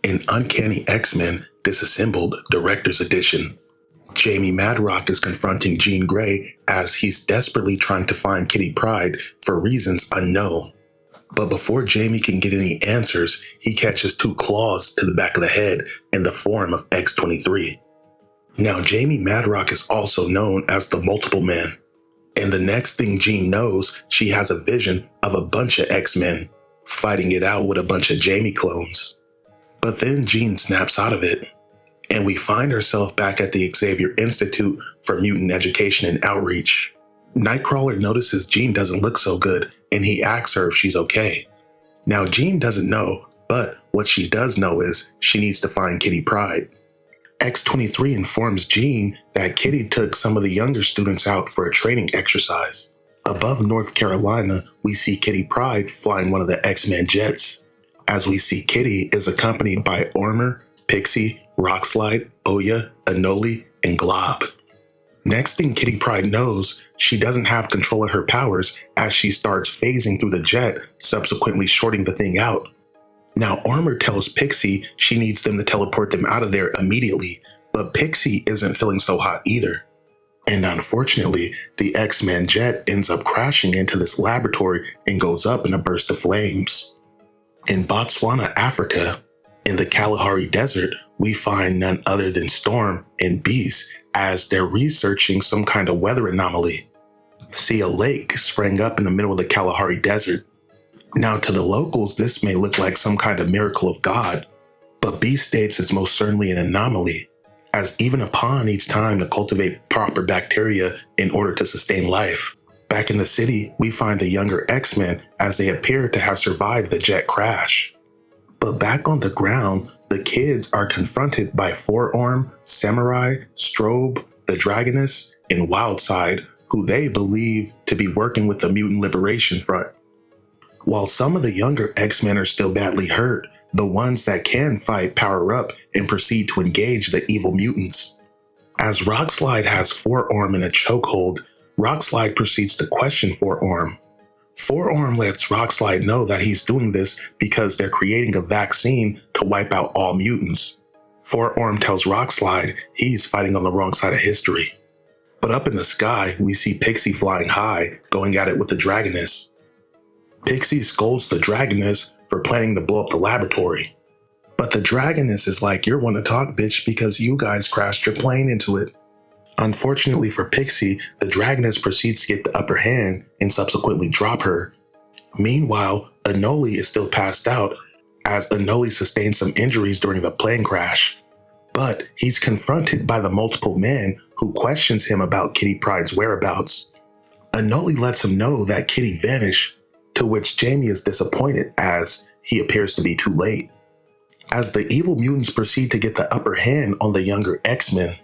In Uncanny X-Men Disassembled Director's Edition, Jamie Madrox is confronting Jean Grey as he's desperately trying to find Kitty Pryde for reasons unknown. But before Jamie can get any answers, he catches two claws to the back of the head in the form of X-23. Now, Jamie Madrox is also known as the Multiple Man, and the next thing Jean knows, she has a vision of a bunch of X-Men fighting it out with a bunch of Jamie clones. But then Jean snaps out of it, and we find ourselves back at the Xavier Institute for Mutant Education and Outreach. Nightcrawler notices Jean doesn't look so good, and he asks her if she's okay. Now, Jean doesn't know, but what she does know is she needs to find Kitty Pryde. X-23 informs Jean that Kitty took some of the younger students out for a training exercise. Above North Carolina, we see Kitty Pryde flying one of the X-Men jets. As we see Kitty is accompanied by Armor, Pixie, Rockslide, Oya, Anoli, and Glob. Next thing Kitty Pryde knows, she doesn't have control of her powers as she starts phasing through the jet, subsequently shorting the thing out. Now Armor tells Pixie she needs them to teleport them out of there immediately, but Pixie isn't feeling so hot either. And unfortunately, the X-Men jet ends up crashing into this laboratory and goes up in a burst of flames. In Botswana, Africa, in the Kalahari Desert, we find none other than Storm and Beast as they're researching some kind of weather anomaly. See, a lake sprang up in the middle of the Kalahari Desert. Now, to the locals, this may look like some kind of miracle of God, but Beast states it's most certainly an anomaly, as even a pond needs time to cultivate proper bacteria in order to sustain life. Back in the city, we find the younger X-Men as they appear to have survived the jet crash. But back on the ground, the kids are confronted by Forearm, Samurai, Strobe, the Dragoness, and Wildside, who they believe to be working with the Mutant Liberation Front. While some of the younger X-Men are still badly hurt, the ones that can fight power up and proceed to engage the evil mutants. As Rockslide has Forearm in a chokehold, Rockslide proceeds to question Forearm. Forearm lets Rockslide know that he's doing this because they're creating a vaccine to wipe out all mutants. Forearm tells Rockslide he's fighting on the wrong side of history. But up in the sky, we see Pixie flying high, going at it with the Dragoness. Pixie scolds the Dragoness for planning to blow up the laboratory. But the Dragoness is like, "You're one to talk, bitch, because you guys crashed your plane into it." Unfortunately for Pixie, the Dragoness proceeds to get the upper hand and subsequently drop her. Meanwhile, Anoli is still passed out as Anoli sustained some injuries during the plane crash. But he's confronted by the Multiple Man who questions him about Kitty Pryde's whereabouts. Anoli lets him know that Kitty vanished, to which Jamie is disappointed as he appears to be too late. As the evil mutants proceed to get the upper hand on the younger X-Men,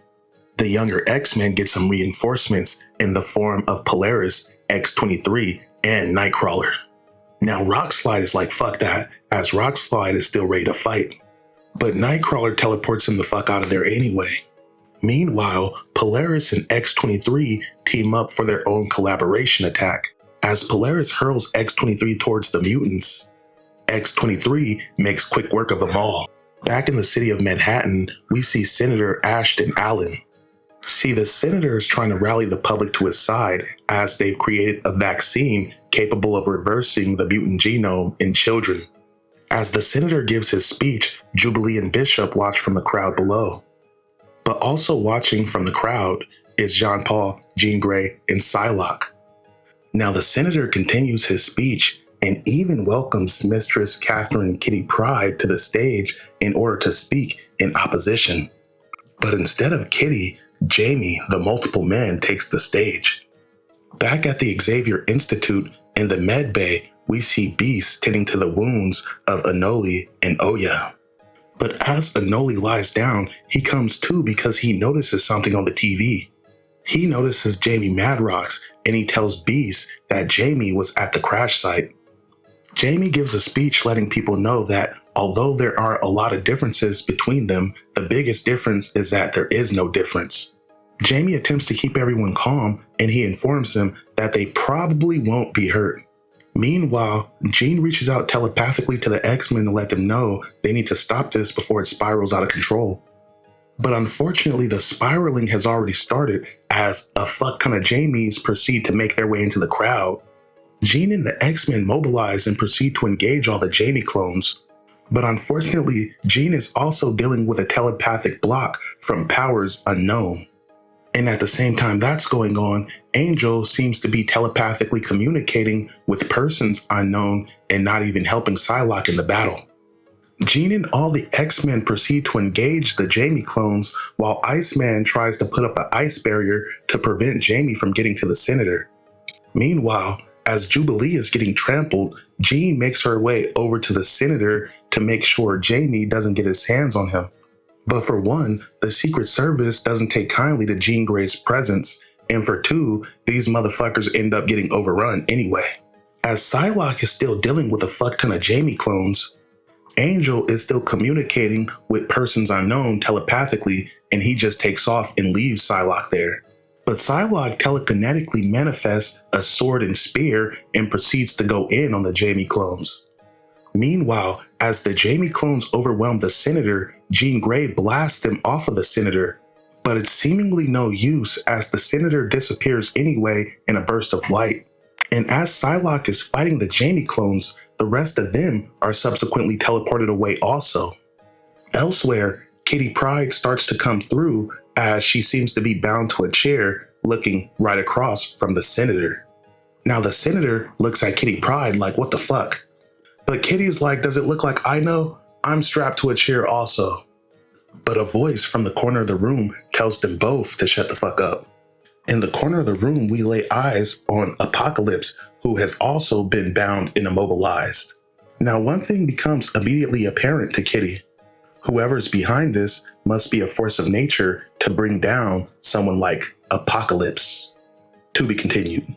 the younger X-Men get some reinforcements in the form of Polaris, X-23, and Nightcrawler. Now Rockslide is like, fuck that, as Rockslide is still ready to fight. But Nightcrawler teleports him the fuck out of there anyway. Meanwhile, Polaris and X-23 team up for their own collaboration attack. As Polaris hurls X-23 towards the mutants, X-23 makes quick work of them all. Back in the city of Manhattan, we see Senator Ashton Allen. See, the senator is trying to rally the public to his side as they've created a vaccine capable of reversing the mutant genome in children. As the senator gives his speech, Jubilee and Bishop watch from the crowd below. But also watching from the crowd is Jean-Paul, Jean Grey, and Psylocke. Now the senator continues his speech and even welcomes Mistress Catherine Kitty Pryde to the stage in order to speak in opposition. But instead of Kitty, Jamie, the Multiple Man, takes the stage. Back at the Xavier Institute in the med bay, we see Beast tending to the wounds of Anoli and Oya. But as Anoli lies down, he comes to because he notices something on the TV. He notices Jamie Madrox and he tells Beast that Jamie was at the crash site. Jamie gives a speech letting people know that although there are a lot of differences between them, the biggest difference is that there is no difference. Jamie attempts to keep everyone calm and he informs them that they probably won't be hurt. Meanwhile, Jean reaches out telepathically to the X-Men to let them know they need to stop this before it spirals out of control. But unfortunately, the spiraling has already started as a fuck ton of Jamies proceed to make their way into the crowd. Jean and the X-Men mobilize and proceed to engage all the Jamie clones. But unfortunately, Jean is also dealing with a telepathic block from powers unknown. And at the same time that's going on, Angel seems to be telepathically communicating with persons unknown and not even helping Psylocke in the battle. Jean and all the X-Men proceed to engage the Jamie clones while Iceman tries to put up an ice barrier to prevent Jamie from getting to the Senator. Meanwhile, as Jubilee is getting trampled, Jean makes her way over to the Senator to make sure Jamie doesn't get his hands on him. But for one, the Secret Service doesn't take kindly to Jean Grey's presence, and for two, these motherfuckers end up getting overrun anyway. As Psylocke is still dealing with a fuck ton of Jamie clones, Angel is still communicating with persons unknown telepathically, and he just takes off and leaves Psylocke there. But Psylocke telekinetically manifests a sword and spear and proceeds to go in on the Jamie clones. Meanwhile, as the Jamie clones overwhelm the Senator, Jean Grey blasts them off of the Senator. But it's seemingly no use as the Senator disappears anyway in a burst of light. And as Psylocke is fighting the Jamie clones, the rest of them are subsequently teleported away also. Elsewhere, Kitty Pryde starts to come through as she seems to be bound to a chair looking right across from the Senator. Now the Senator looks at Kitty Pryde like, what the fuck? But Kitty's like, does it look like I know? I'm strapped to a chair also. But a voice from the corner of the room tells them both to shut the fuck up. In the corner of the room, we lay eyes on Apocalypse, who has also been bound and immobilized. Now one thing becomes immediately apparent to Kitty. Whoever's behind this must be a force of nature to bring down someone like Apocalypse. To be continued.